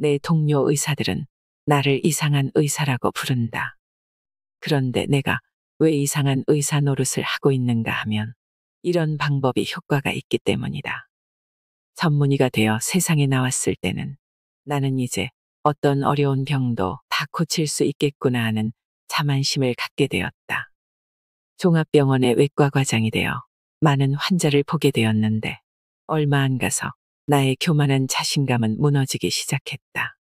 내 동료 의사들은 나를 이상한 의사라고 부른다. 그런데 내가 왜 이상한 의사 노릇을 하고 있는가 하면 이런 방법이 효과가 있기 때문이다. 전문의가 되어 세상에 나왔을 때는 나는 이제 어떤 어려운 병도 다 고칠 수 있겠구나 하는 자만심을 갖게 되었다. 종합병원의 외과과장이 되어 많은 환자를 보게 되었는데 얼마 안 가서 나의 교만한 자신감은 무너지기 시작했다.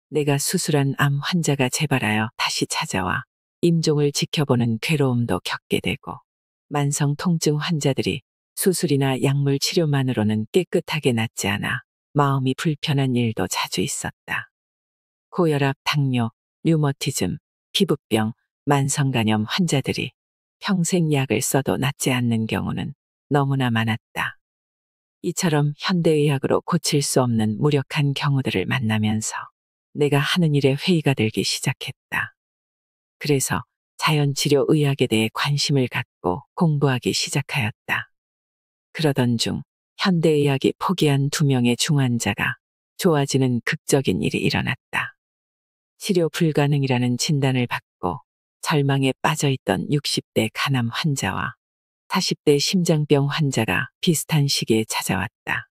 내가 수술한 암 환자가 재발하여 다시 찾아와 임종을 지켜보는 괴로움도 겪게 되고 만성 통증 환자들이 수술이나 약물 치료만으로는 깨끗하게 낫지 않아 마음이 불편한 일도 자주 있었다. 고혈압, 당뇨, 류머티즘, 피부병, 만성간염 환자들이 평생 약을 써도 낫지 않는 경우는 너무나 많았다. 이처럼 현대의학으로 고칠 수 없는 무력한 경우들을 만나면서 내가 하는 일에 회의가 들기 시작했다. 그래서 자연치료의학에 대해 관심을 갖고 공부하기 시작하였다. 그러던 중 현대의학이 포기한 2명의 중환자가 좋아지는 극적인 일이 일어났다. 치료 불가능이라는 진단을 받고 절망에 빠져있던 60대 간암 환자와 40대 심장병 환자가 비슷한 시기에 찾아왔다.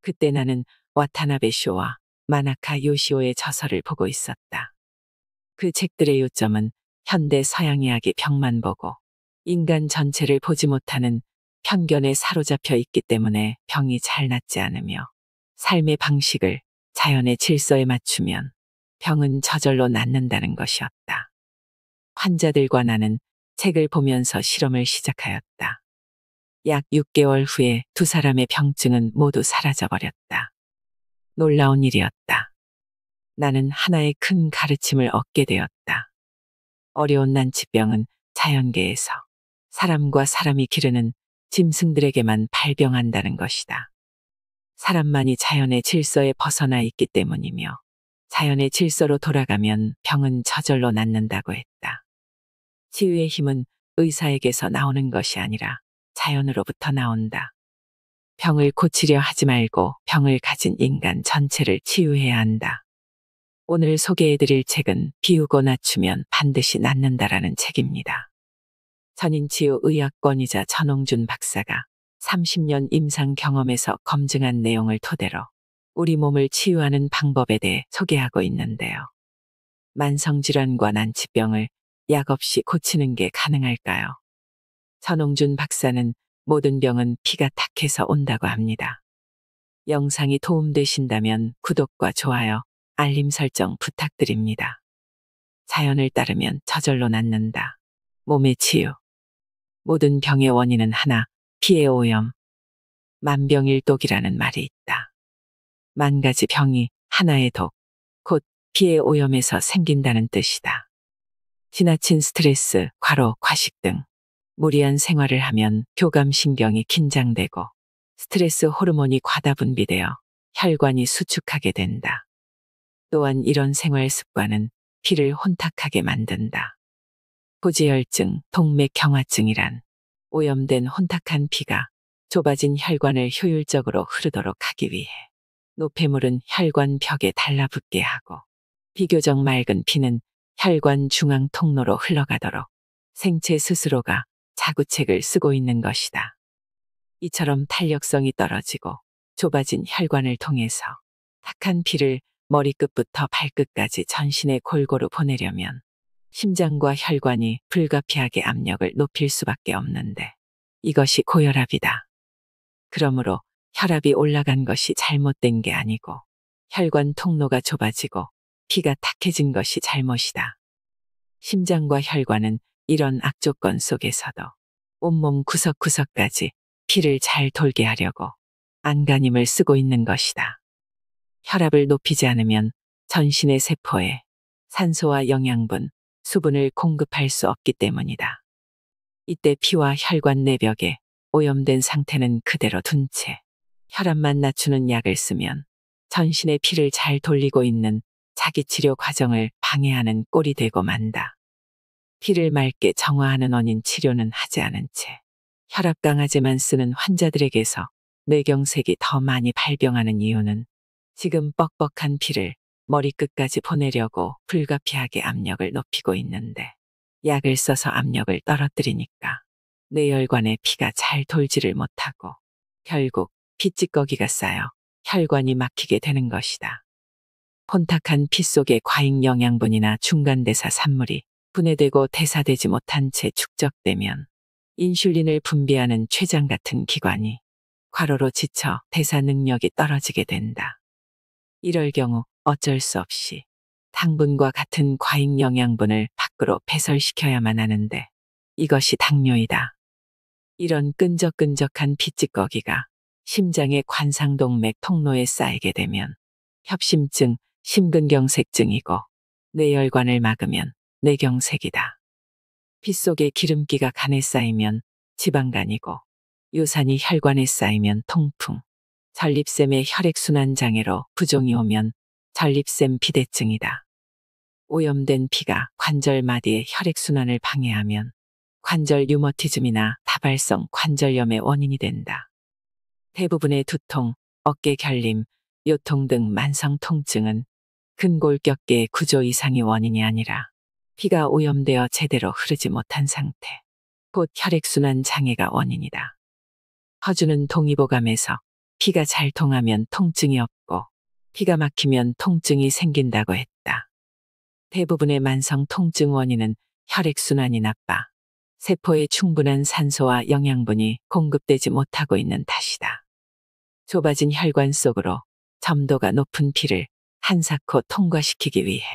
그때 나는 와타나베 쇼와 마나카 요시오의 저서를 보고 있었다. 그 책들의 요점은 현대 서양의학이 병만 보고 인간 전체를 보지 못하는 편견에 사로잡혀 있기 때문에 병이 잘 낫지 않으며 삶의 방식을 자연의 질서에 맞추면 병은 저절로 낫는다는 것이었다. 환자들과 나는 책을 보면서 실험을 시작하였다. 약 6개월 후에 2사람의 병증은 모두 사라져버렸다. 놀라운 일이었다. 나는 하나의 큰 가르침을 얻게 되었다. 어려운 난치병은 자연계에서 사람과 사람이 기르는 짐승들에게만 발병한다는 것이다. 사람만이 자연의 질서에 벗어나 있기 때문이며 자연의 질서로 돌아가면 병은 저절로 낫는다고 했다. 치유의 힘은 의사에게서 나오는 것이 아니라 자연으로부터 나온다. 병을 고치려 하지 말고 병을 가진 인간 전체를 치유해야 한다. 오늘 소개해드릴 책은 비우고 낮추면 반드시 낫는다라는 책입니다. 전인치유의학권이자 전홍준 박사가 30년 임상 경험에서 검증한 내용을 토대로 우리 몸을 치유하는 방법에 대해 소개하고 있는데요. 만성질환과 난치병을 약 없이 고치는 게 가능할까요? 전홍준 박사는 모든 병은 피가 탁해서 온다고 합니다. 영상이 도움되신다면 구독과 좋아요, 알림 설정 부탁드립니다. 자연을 따르면 저절로 낫는다. 몸의 치유. 모든 병의 원인은 하나, 피의 오염. 만병일독이라는 말이 있다. 10,000가지 병이 하나의 독, 곧 피의 오염에서 생긴다는 뜻이다. 지나친 스트레스, 과로, 과식 등 무리한 생활을 하면 교감신경이 긴장되고 스트레스 호르몬이 과다 분비되어 혈관이 수축하게 된다. 또한 이런 생활 습관은 피를 혼탁하게 만든다. 고지혈증, 동맥경화증이란 오염된 혼탁한 피가 좁아진 혈관을 효율적으로 흐르도록 하기 위해 노폐물은 혈관 벽에 달라붙게 하고 비교적 맑은 피는 혈관 중앙 통로로 흘러가도록 생체 스스로가 자구책을 쓰고 있는 것이다. 이처럼 탄력성이 떨어지고 좁아진 혈관을 통해서 탁한 피를 머리끝부터 발끝까지 전신에 골고루 보내려면 심장과 혈관이 불가피하게 압력을 높일 수밖에 없는데 이것이 고혈압이다. 그러므로 혈압이 올라간 것이 잘못된 게 아니고 혈관 통로가 좁아지고 피가 탁해진 것이 잘못이다. 심장과 혈관은 이런 악조건 속에서도 온몸 구석구석까지 피를 잘 돌게 하려고 안간힘을 쓰고 있는 것이다. 혈압을 높이지 않으면 전신의 세포에 산소와 영양분, 수분을 공급할 수 없기 때문이다. 이때 피와 혈관 내벽에 오염된 상태는 그대로 둔 채 혈압만 낮추는 약을 쓰면 전신의 피를 잘 돌리고 있는 자기 치료 과정을 방해하는 꼴이 되고 만다. 피를 맑게 정화하는 원인 치료는 하지 않은 채 혈압 강화제만 쓰는 환자들에게서 뇌경색이 더 많이 발병하는 이유는 지금 뻑뻑한 피를 머리끝까지 보내려고 불가피하게 압력을 높이고 있는데 약을 써서 압력을 떨어뜨리니까 뇌혈관에 피가 잘 돌지를 못하고 결국 피찌꺼기가 쌓여 혈관이 막히게 되는 것이다. 혼탁한 피 속의 과잉 영양분이나 중간대사 산물이 분해되고 대사되지 못한 채 축적되면 인슐린을 분비하는 췌장 같은 기관이 과로로 지쳐 대사 능력이 떨어지게 된다. 이럴 경우 어쩔 수 없이 당분과 같은 과잉 영양분을 밖으로 배설시켜야만 하는데 이것이 당뇨이다. 이런 끈적끈적한 피찌꺼기가 심장의 관상동맥 통로에 쌓이게 되면 협심증, 심근경색증이고 뇌혈관을 막으면 뇌경색이다. 피 속에 기름기가 간에 쌓이면 지방간이고 유산이 혈관에 쌓이면 통풍, 전립샘의 혈액순환 장애로 부종이 오면 전립샘 비대증이다. 오염된 피가 관절 마디의 혈액순환을 방해하면 관절 류머티즘이나 다발성 관절염의 원인이 된다. 대부분의 두통, 어깨 결림, 요통 등 만성 통증은 근골격계의 구조 이상이 원인이 아니라 피가 오염되어 제대로 흐르지 못한 상태, 곧 혈액순환 장애가 원인이다. 허주는 동의보감에서 피가 잘 통하면 통증이 없고 피가 막히면 통증이 생긴다고 했다. 대부분의 만성 통증 원인은 혈액순환이 나빠 세포에 충분한 산소와 영양분이 공급되지 못하고 있는 탓이다. 좁아진 혈관 속으로 점도가 높은 피를 한사코 통과시키기 위해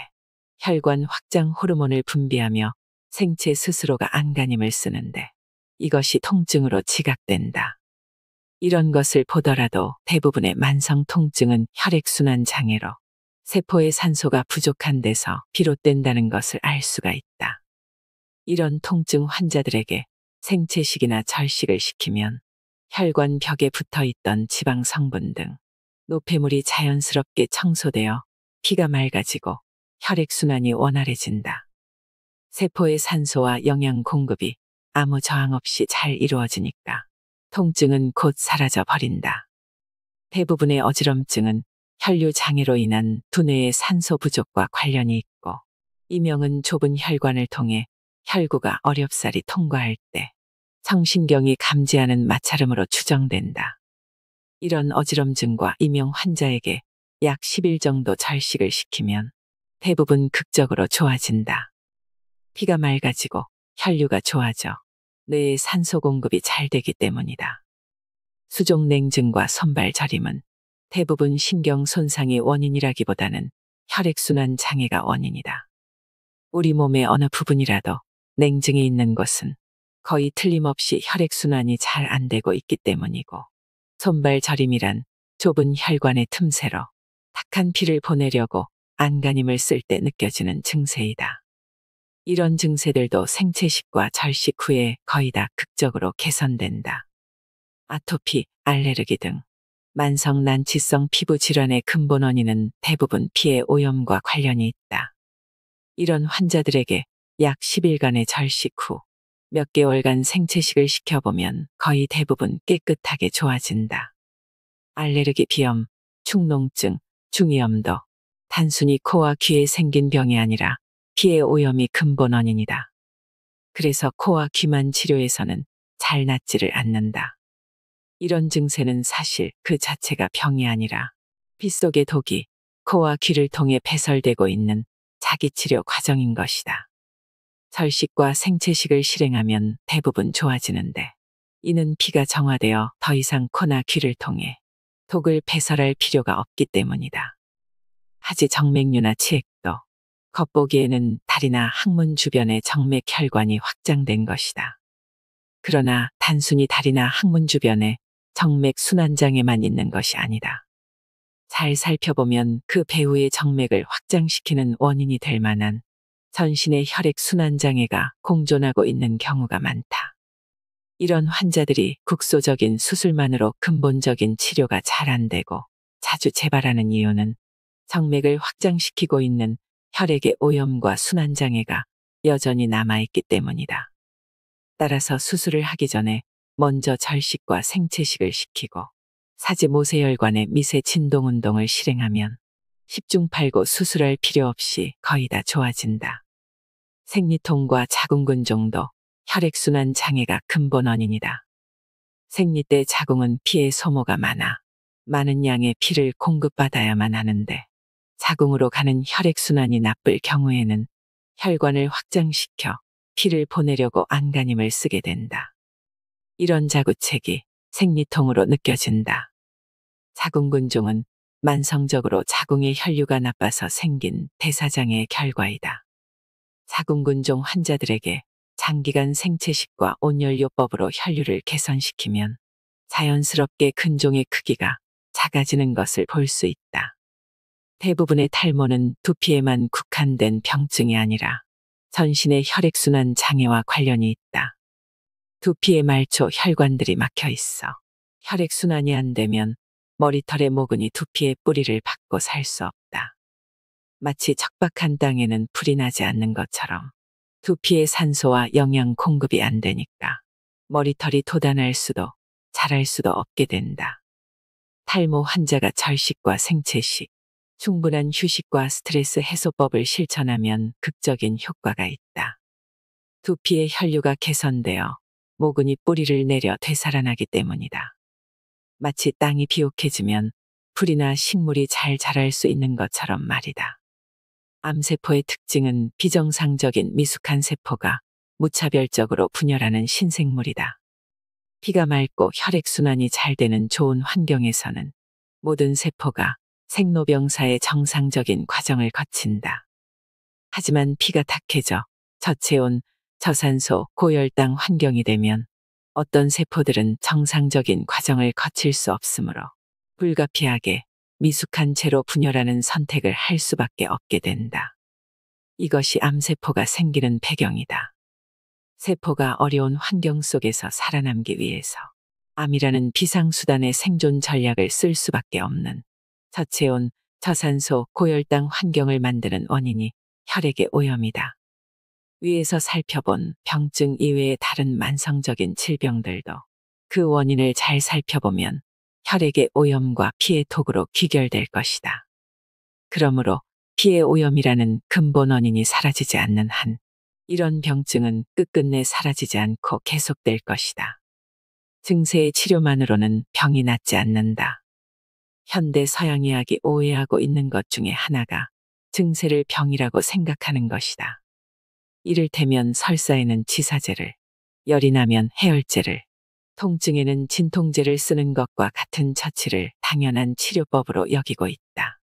혈관 확장 호르몬을 분비하며 생체 스스로가 안간힘을 쓰는데 이것이 통증으로 지각된다. 이런 것을 보더라도 대부분의 만성 통증은 혈액순환 장애로 세포의 산소가 부족한 데서 비롯된다는 것을 알 수가 있다. 이런 통증 환자들에게 생채식이나 절식을 시키면 혈관 벽에 붙어 있던 지방 성분 등 노폐물이 자연스럽게 청소되어 피가 맑아지고 혈액순환이 원활해진다. 세포의 산소와 영양 공급이 아무 저항 없이 잘 이루어지니까 통증은 곧 사라져 버린다. 대부분의 어지럼증은 혈류 장애로 인한 두뇌의 산소 부족과 관련이 있고 이명은 좁은 혈관을 통해 혈구가 어렵사리 통과할 때 성신경이 감지하는 마찰음으로 추정된다. 이런 어지럼증과 이명 환자에게 약 10일 정도 절식을 시키면 대부분 극적으로 좋아진다. 피가 맑아지고 혈류가 좋아져 뇌의 산소 공급이 잘 되기 때문이다. 수족냉증과 손발 저림은 대부분 신경 손상이 원인이라기보다는 혈액순환 장애가 원인이다. 우리 몸의 어느 부분이라도 냉증이 있는 곳은 거의 틀림없이 혈액순환이 잘 안 되고 있기 때문이고 손발 저림이란 좁은 혈관의 틈새로 탁한 피를 보내려고 안간힘을 쓸 때 느껴지는 증세이다. 이런 증세들도 생채식과 절식 후에 거의 다 극적으로 개선된다. 아토피, 알레르기 등 만성 난치성 피부 질환의 근본 원인은 대부분 피의 오염과 관련이 있다. 이런 환자들에게 약 10일간의 절식 후 몇 개월간 생채식을 시켜보면 거의 대부분 깨끗하게 좋아진다. 알레르기 비염, 축농증, 중이염도 단순히 코와 귀에 생긴 병이 아니라 피의 오염이 근본 원인이다. 그래서 코와 귀만 치료해서는 잘 낫지를 않는다. 이런 증세는 사실 그 자체가 병이 아니라 피 속의 독이 코와 귀를 통해 배설되고 있는 자기치료 과정인 것이다. 절식과 생채식을 실행하면 대부분 좋아지는데 이는 피가 정화되어 더 이상 코나 귀를 통해 독을 배설할 필요가 없기 때문이다. 하지 정맥류나 치액도 겉보기에는 다리나 항문 주변의 정맥 혈관이 확장된 것이다. 그러나 단순히 다리나 항문 주변에 정맥 순환장애만 있는 것이 아니다. 잘 살펴보면 그 배후의 정맥을 확장시키는 원인이 될 만한 전신의 혈액 순환장애가 공존하고 있는 경우가 많다. 이런 환자들이 국소적인 수술만으로 근본적인 치료가 잘 안 되고 자주 재발하는 이유는 정맥을 확장시키고 있는 혈액의 오염과 순환장애가 여전히 남아있기 때문이다. 따라서 수술을 하기 전에 먼저 절식과 생채식을 시키고 사지 모세혈관의 미세 진동 운동을 실행하면 10중 8구 수술할 필요 없이 거의 다 좋아진다. 생리통과 자궁근종도 혈액순환 장애가 근본 원인이다. 생리 때 자궁은 피의 소모가 많은 양의 피를 공급받아야만 하는데 자궁으로 가는 혈액순환이 나쁠 경우에는 혈관을 확장시켜 피를 보내려고 안간힘을 쓰게 된다. 이런 자구책이 생리통으로 느껴진다. 자궁근종은 만성적으로 자궁의 혈류가 나빠서 생긴 대사장애의 결과이다. 자궁근종 환자들에게 장기간 생체식과 온열요법으로 혈류를 개선시키면 자연스럽게 근종의 크기가 작아지는 것을 볼 수 있다. 대부분의 탈모는 두피에만 국한된 병증이 아니라 전신의 혈액순환 장애와 관련이 있다. 두피의 말초 혈관들이 막혀 있어 혈액순환이 안 되면 머리털의 모근이 두피의 뿌리를 받고 살 수 없다. 마치 척박한 땅에는 풀이 나지 않는 것처럼 두피의 산소와 영양 공급이 안 되니까 머리털이 돋아날 수도 자랄 수도 없게 된다. 탈모 환자가 절식과 생체식, 충분한 휴식과 스트레스 해소법을 실천하면 극적인 효과가 있다. 두피의 혈류가 개선되어 모근이 뿌리를 내려 되살아나기 때문이다. 마치 땅이 비옥해지면 풀이나 식물이 잘 자랄 수 있는 것처럼 말이다. 암세포의 특징은 비정상적인 미숙한 세포가 무차별적으로 분열하는 신생물이다. 피가 맑고 혈액순환이 잘 되는 좋은 환경에서는 모든 세포가 생로병사의 정상적인 과정을 거친다. 하지만 피가 탁해져 저체온, 저산소, 고혈당 환경이 되면 어떤 세포들은 정상적인 과정을 거칠 수 없으므로 불가피하게 미숙한 채로 분열하는 선택을 할 수밖에 없게 된다. 이것이 암세포가 생기는 배경이다. 세포가 어려운 환경 속에서 살아남기 위해서 암이라는 비상수단의 생존 전략을 쓸 수밖에 없는 저체온, 저산소, 고혈당 환경을 만드는 원인이 혈액의 오염이다. 위에서 살펴본 병증 이외의 다른 만성적인 질병들도 그 원인을 잘 살펴보면 혈액의 오염과 피의 독으로 귀결될 것이다. 그러므로 피의 오염이라는 근본 원인이 사라지지 않는 한 이런 병증은 끝끝내 사라지지 않고 계속될 것이다. 증세의 치료만으로는 병이 낫지 않는다. 현대 서양의학이 오해하고 있는 것 중에 하나가 증세를 병이라고 생각하는 것이다. 이를테면 설사에는 지사제를, 열이 나면 해열제를, 통증에는 진통제를 쓰는 것과 같은 처치를 당연한 치료법으로 여기고 있다.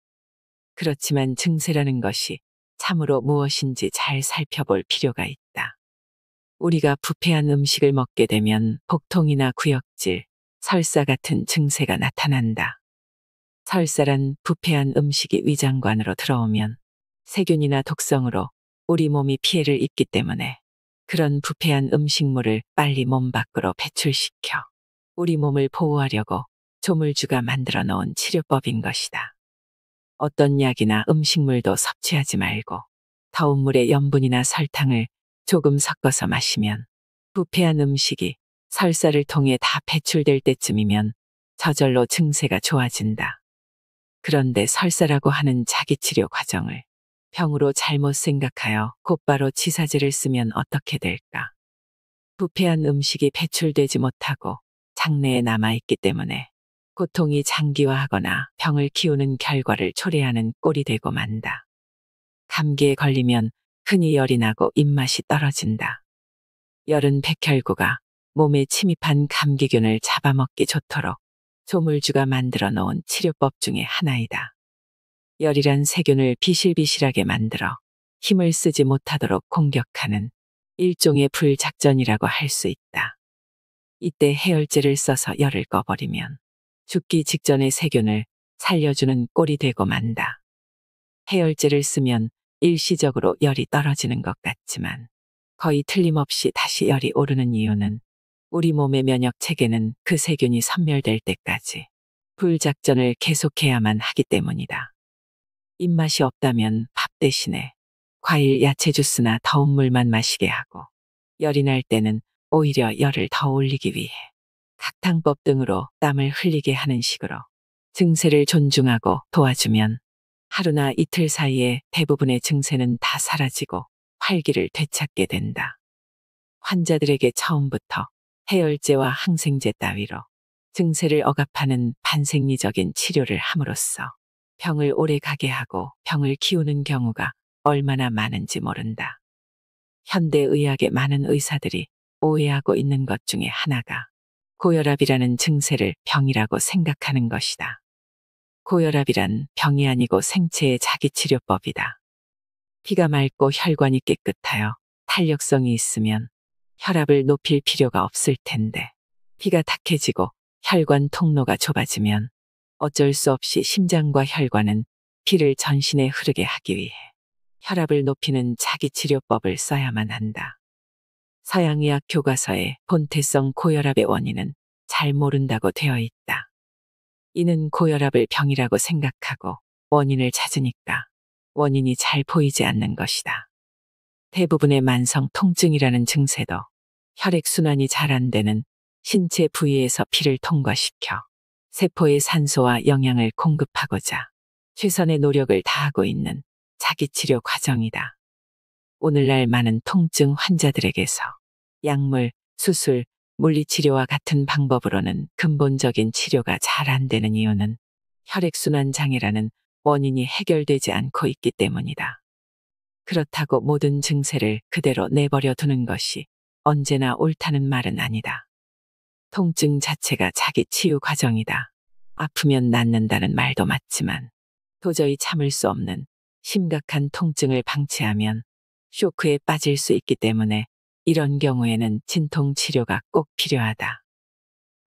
그렇지만 증세라는 것이 참으로 무엇인지 잘 살펴볼 필요가 있다. 우리가 부패한 음식을 먹게 되면 복통이나 구역질, 설사 같은 증세가 나타난다. 설사란 부패한 음식이 위장관으로 들어오면 세균이나 독성으로 우리 몸이 피해를 입기 때문에 그런 부패한 음식물을 빨리 몸 밖으로 배출시켜 우리 몸을 보호하려고 조물주가 만들어 놓은 치료법인 것이다. 어떤 약이나 음식물도 섭취하지 말고 더운 물에 염분이나 설탕을 조금 섞어서 마시면 부패한 음식이 설사를 통해 다 배출될 때쯤이면 저절로 증세가 좋아진다. 그런데 설사라고 하는 자기치료 과정을 병으로 잘못 생각하여 곧바로 지사제를 쓰면 어떻게 될까? 부패한 음식이 배출되지 못하고 장내에 남아있기 때문에 고통이 장기화하거나 병을 키우는 결과를 초래하는 꼴이 되고 만다. 감기에 걸리면 흔히 열이 나고 입맛이 떨어진다. 열은 백혈구가 몸에 침입한 감기균을 잡아먹기 좋도록 조물주가 만들어 놓은 치료법 중에 하나이다. 열이란 세균을 비실비실하게 만들어 힘을 쓰지 못하도록 공격하는 일종의 불작전이라고 할 수 있다. 이때 해열제를 써서 열을 꺼버리면 죽기 직전의 세균을 살려주는 꼴이 되고 만다. 해열제를 쓰면 일시적으로 열이 떨어지는 것 같지만 거의 틀림없이 다시 열이 오르는 이유는 우리 몸의 면역 체계는 그 세균이 섬멸될 때까지 불작전을 계속해야만 하기 때문이다. 입맛이 없다면 밥 대신에 과일, 야채 주스나 더운 물만 마시게 하고 열이 날 때는 오히려 열을 더 올리기 위해 각탕법 등으로 땀을 흘리게 하는 식으로 증세를 존중하고 도와주면 하루나 이틀 사이에 대부분의 증세는 다 사라지고 활기를 되찾게 된다. 환자들에게 처음부터 해열제와 항생제 따위로 증세를 억압하는 반생리적인 치료를 함으로써 병을 오래 가게 하고 병을 키우는 경우가 얼마나 많은지 모른다. 현대의학의 많은 의사들이 오해하고 있는 것 중에 하나가 고혈압이라는 증세를 병이라고 생각하는 것이다. 고혈압이란 병이 아니고 생체의 자기치료법이다. 피가 맑고 혈관이 깨끗하여 탄력성이 있으면 혈압을 높일 필요가 없을 텐데 피가 탁해지고 혈관 통로가 좁아지면 어쩔 수 없이 심장과 혈관은 피를 전신에 흐르게 하기 위해 혈압을 높이는 자기치료법을 써야만 한다. 서양의학 교과서에 본태성 고혈압의 원인은 잘 모른다고 되어 있다. 이는 고혈압을 병이라고 생각하고 원인을 찾으니까 원인이 잘 보이지 않는 것이다. 대부분의 만성 통증이라는 증세도 혈액순환이 잘 안 되는 신체 부위에서 피를 통과시켜 세포에 산소와 영양을 공급하고자 최선의 노력을 다하고 있는 자기치료 과정이다. 오늘날 많은 통증 환자들에게서 약물, 수술, 물리치료와 같은 방법으로는 근본적인 치료가 잘 안 되는 이유는 혈액순환 장애라는 원인이 해결되지 않고 있기 때문이다. 그렇다고 모든 증세를 그대로 내버려 두는 것이 언제나 옳다는 말은 아니다. 통증 자체가 자기 치유 과정이다. 아프면 낫는다는 말도 맞지만 도저히 참을 수 없는 심각한 통증을 방치하면 쇼크에 빠질 수 있기 때문에 이런 경우에는 진통 치료가 꼭 필요하다.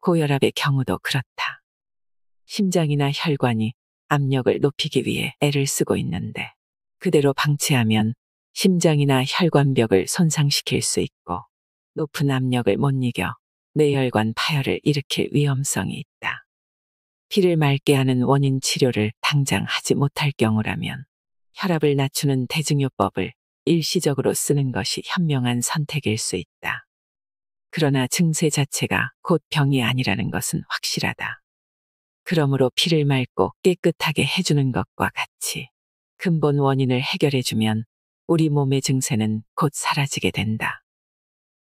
고혈압의 경우도 그렇다. 심장이나 혈관이 압력을 높이기 위해 애를 쓰고 있는데 그대로 방치하면 심장이나 혈관벽을 손상시킬 수 있고 높은 압력을 못 이겨 뇌혈관 파열을 일으킬 위험성이 있다. 피를 맑게 하는 원인 치료를 당장 하지 못할 경우라면 혈압을 낮추는 대증요법을 일시적으로 쓰는 것이 현명한 선택일 수 있다. 그러나 증세 자체가 곧 병이 아니라는 것은 확실하다. 그러므로 피를 맑고 깨끗하게 해주는 것과 같이 근본 원인을 해결해주면 우리 몸의 증세는 곧 사라지게 된다.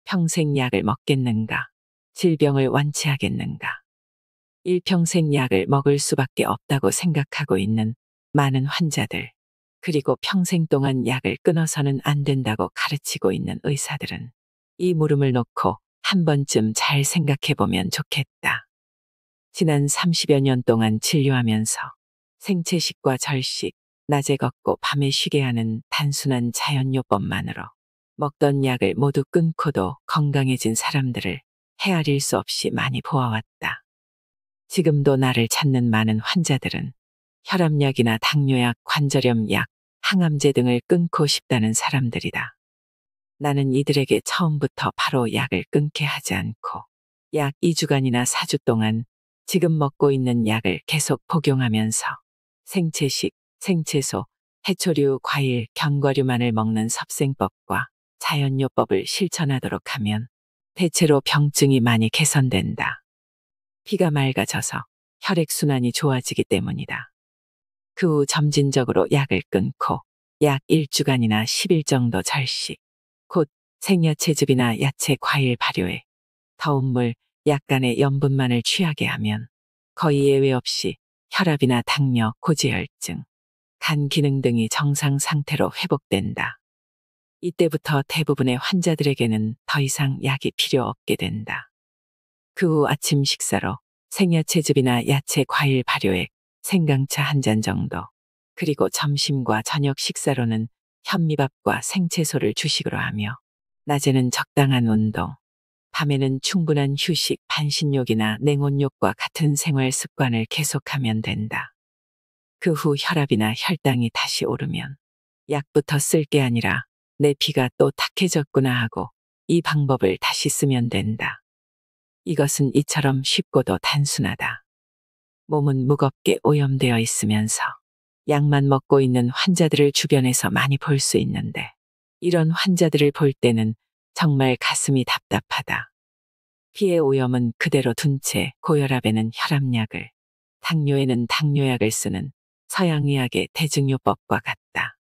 평생 약을 먹겠는가? 질병을 완치하겠는가? 일평생 약을 먹을 수밖에 없다고 생각하고 있는 많은 환자들, 그리고 평생 동안 약을 끊어서는 안 된다고 가르치고 있는 의사들은 이 물음을 놓고 한 번쯤 잘 생각해 보면 좋겠다. 지난 30여 년 동안 진료하면서 생채식과 절식, 낮에 걷고 밤에 쉬게 하는 단순한 자연요법만으로 먹던 약을 모두 끊고도 건강해진 사람들을 헤아릴 수 없이 많이 보아왔다. 지금도 나를 찾는 많은 환자들은 혈압약이나 당뇨약, 관절염 약, 항암제 등을 끊고 싶다는 사람들이다. 나는 이들에게 처음부터 바로 약을 끊게 하지 않고 약 2주간이나 4주 동안 지금 먹고 있는 약을 계속 복용하면서 생채식, 생채소, 해초류, 과일, 견과류만을 먹는 섭생법과 자연요법을 실천하도록 하면 대체로 병증이 많이 개선된다. 피가 맑아져서 혈액순환이 좋아지기 때문이다. 그 후 점진적으로 약을 끊고 약 1주간이나 10일 정도 절식, 곧 생야채즙이나 야채 과일 발효에 더운 물, 약간의 염분만을 취하게 하면 거의 예외 없이 혈압이나 당뇨, 고지혈증, 간 기능 등이 정상 상태로 회복된다. 이때부터 대부분의 환자들에게는 더 이상 약이 필요 없게 된다. 그 후 아침 식사로 생야채즙이나 야채 과일 발효액, 생강차 한 잔 정도, 그리고 점심과 저녁 식사로는 현미밥과 생채소를 주식으로 하며 낮에는 적당한 운동, 밤에는 충분한 휴식, 반신욕이나 냉온욕과 같은 생활 습관을 계속하면 된다. 그 후 혈압이나 혈당이 다시 오르면 약부터 쓸 게 아니라 내 피가 또 탁해졌구나 하고 이 방법을 다시 쓰면 된다. 이것은 이처럼 쉽고도 단순하다. 몸은 무겁게 오염되어 있으면서 약만 먹고 있는 환자들을 주변에서 많이 볼 수 있는데 이런 환자들을 볼 때는 정말 가슴이 답답하다. 피의 오염은 그대로 둔 채 고혈압에는 혈압약을, 당뇨에는 당뇨약을 쓰는 서양의학의 대증요법과 같다.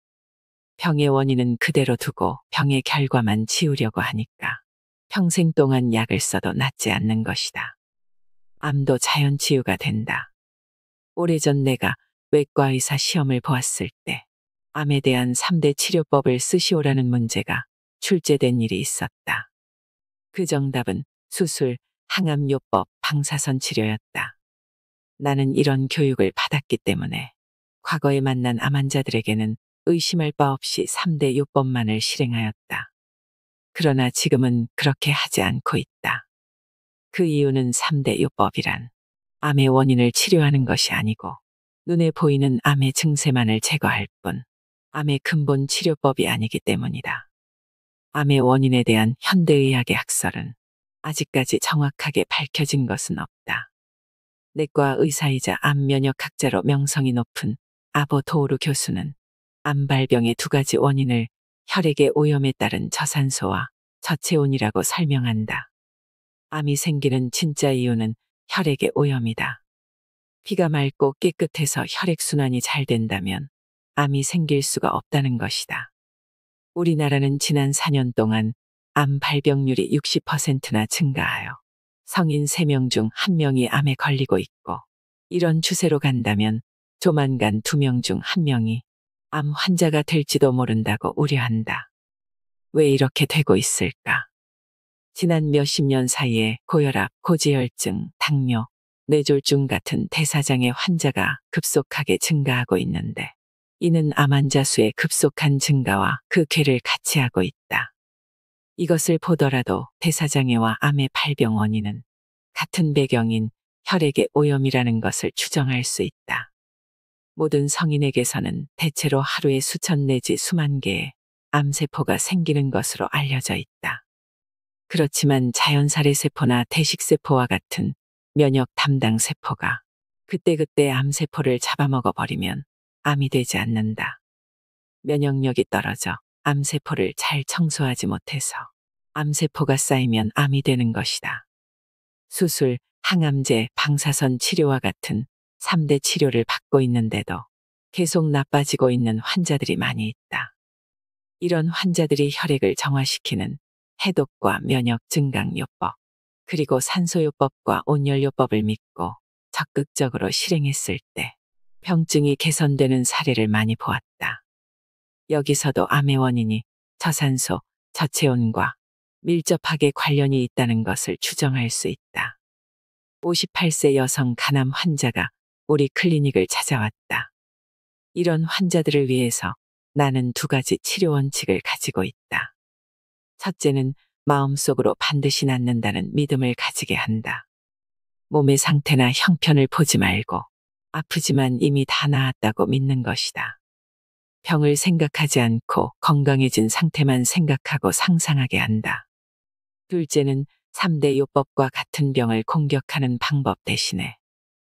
병의 원인은 그대로 두고 병의 결과만 지우려고 하니까 평생 동안 약을 써도 낫지 않는 것이다. 암도 자연 치유가 된다. 오래전 내가 외과의사 시험을 보았을 때 암에 대한 3대 치료법을 쓰시오라는 문제가 출제된 일이 있었다. 그 정답은 수술, 항암요법, 방사선 치료였다. 나는 이런 교육을 받았기 때문에 과거에 만난 암 환자들에게는 의심할 바 없이 3대 요법만을 실행하였다. 그러나 지금은 그렇게 하지 않고 있다. 그 이유는 3대 요법이란 암의 원인을 치료하는 것이 아니고 눈에 보이는 암의 증세만을 제거할 뿐 암의 근본 치료법이 아니기 때문이다. 암의 원인에 대한 현대의학의 학설은 아직까지 정확하게 밝혀진 것은 없다. 내과 의사이자 암 면역학자로 명성이 높은 아보 도우루 교수는 암 발병의 두 가지 원인을 혈액의 오염에 따른 저산소와 저체온이라고 설명한다. 암이 생기는 진짜 이유는 혈액의 오염이다. 피가 맑고 깨끗해서 혈액순환이 잘 된다면 암이 생길 수가 없다는 것이다. 우리나라는 지난 4년 동안 암 발병률이 60%나 증가하여 성인 3명 중 1명이 암에 걸리고 있고 이런 추세로 간다면 조만간 2명 중 1명이 암 환자가 될지도 모른다고 우려한다. 왜 이렇게 되고 있을까? 지난 몇십 년 사이에 고혈압, 고지혈증, 당뇨, 뇌졸중 같은 대사장애 환자가 급속하게 증가하고 있는데 이는 암 환자 수의 급속한 증가와 그 궤를 같이 하고 있다. 이것을 보더라도 대사장애와 암의 발병 원인은 같은 배경인 혈액의 오염이라는 것을 추정할 수 있다. 모든 성인에게서는 대체로 하루에 수천 내지 수만 개의 암세포가 생기는 것으로 알려져 있다. 그렇지만 자연살해세포나 대식세포와 같은 면역 담당 세포가 그때그때 암세포를 잡아먹어 버리면 암이 되지 않는다. 면역력이 떨어져 암세포를 잘 청소하지 못해서 암세포가 쌓이면 암이 되는 것이다. 수술, 항암제, 방사선 치료와 같은 3대 치료를 받고 있는데도 계속 나빠지고 있는 환자들이 많이 있다. 이런 환자들이 혈액을 정화시키는 해독과 면역 증강요법, 그리고 산소요법과 온열요법을 믿고 적극적으로 실행했을 때 병증이 개선되는 사례를 많이 보았다. 여기서도 암의 원인이 저산소, 저체온과 밀접하게 관련이 있다는 것을 추정할 수 있다. 58세 여성 간암 환자가 우리 클리닉을 찾아왔다. 이런 환자들을 위해서 나는 두 가지 치료 원칙을 가지고 있다. 첫째는 마음속으로 반드시 낫는다는 믿음을 가지게 한다. 몸의 상태나 형편을 보지 말고 아프지만 이미 다 나았다고 믿는 것이다. 병을 생각하지 않고 건강해진 상태만 생각하고 상상하게 한다. 둘째는 3대 요법과 같은 병을 공격하는 방법 대신에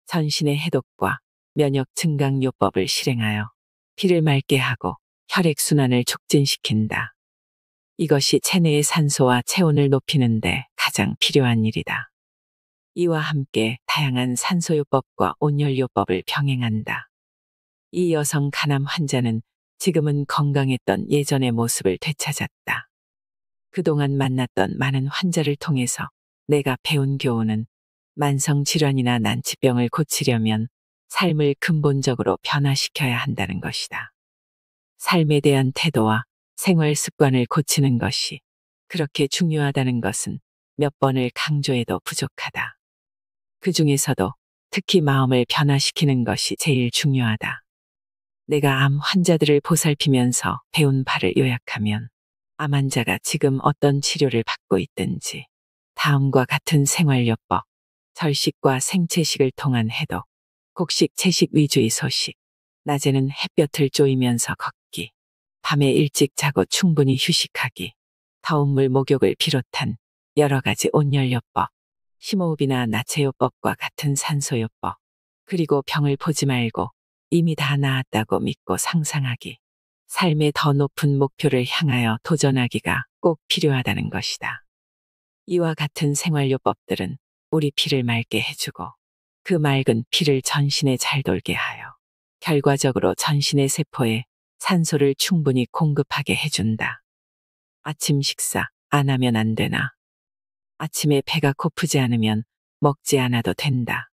전신의 해독과 면역 증강 요법을 실행하여 피를 맑게 하고 혈액순환을 촉진시킨다. 이것이 체내의 산소와 체온을 높이는 데 가장 필요한 일이다. 이와 함께 다양한 산소요법과 온열요법을 병행한다. 이 여성 간암 환자는 지금은 건강했던 예전의 모습을 되찾았다. 그동안 만났던 많은 환자를 통해서 내가 배운 교훈은 만성질환이나 난치병을 고치려면 삶을 근본적으로 변화시켜야 한다는 것이다. 삶에 대한 태도와 생활 습관을 고치는 것이 그렇게 중요하다는 것은 몇 번을 강조해도 부족하다. 그 중에서도 특히 마음을 변화시키는 것이 제일 중요하다. 내가 암 환자들을 보살피면서 배운 바를 요약하면 암 환자가 지금 어떤 치료를 받고 있든지 다음과 같은 생활요법, 절식과 생채식을 통한 해독, 곡식 채식 위주의 소식, 낮에는 햇볕을 쬐이면서 걷기, 밤에 일찍 자고 충분히 휴식하기, 더운 물 목욕을 비롯한 여러 가지 온열요법, 심호흡이나 나체요법과 같은 산소요법, 그리고 병을 보지 말고 이미 다 나았다고 믿고 상상하기, 삶의 더 높은 목표를 향하여 도전하기가 꼭 필요하다는 것이다. 이와 같은 생활요법들은 우리 피를 맑게 해주고 그 맑은 피를 전신에 잘 돌게 하여 결과적으로 전신의 세포에 산소를 충분히 공급하게 해준다. 아침 식사 안 하면 안 되나? 아침에 배가 고프지 않으면 먹지 않아도 된다.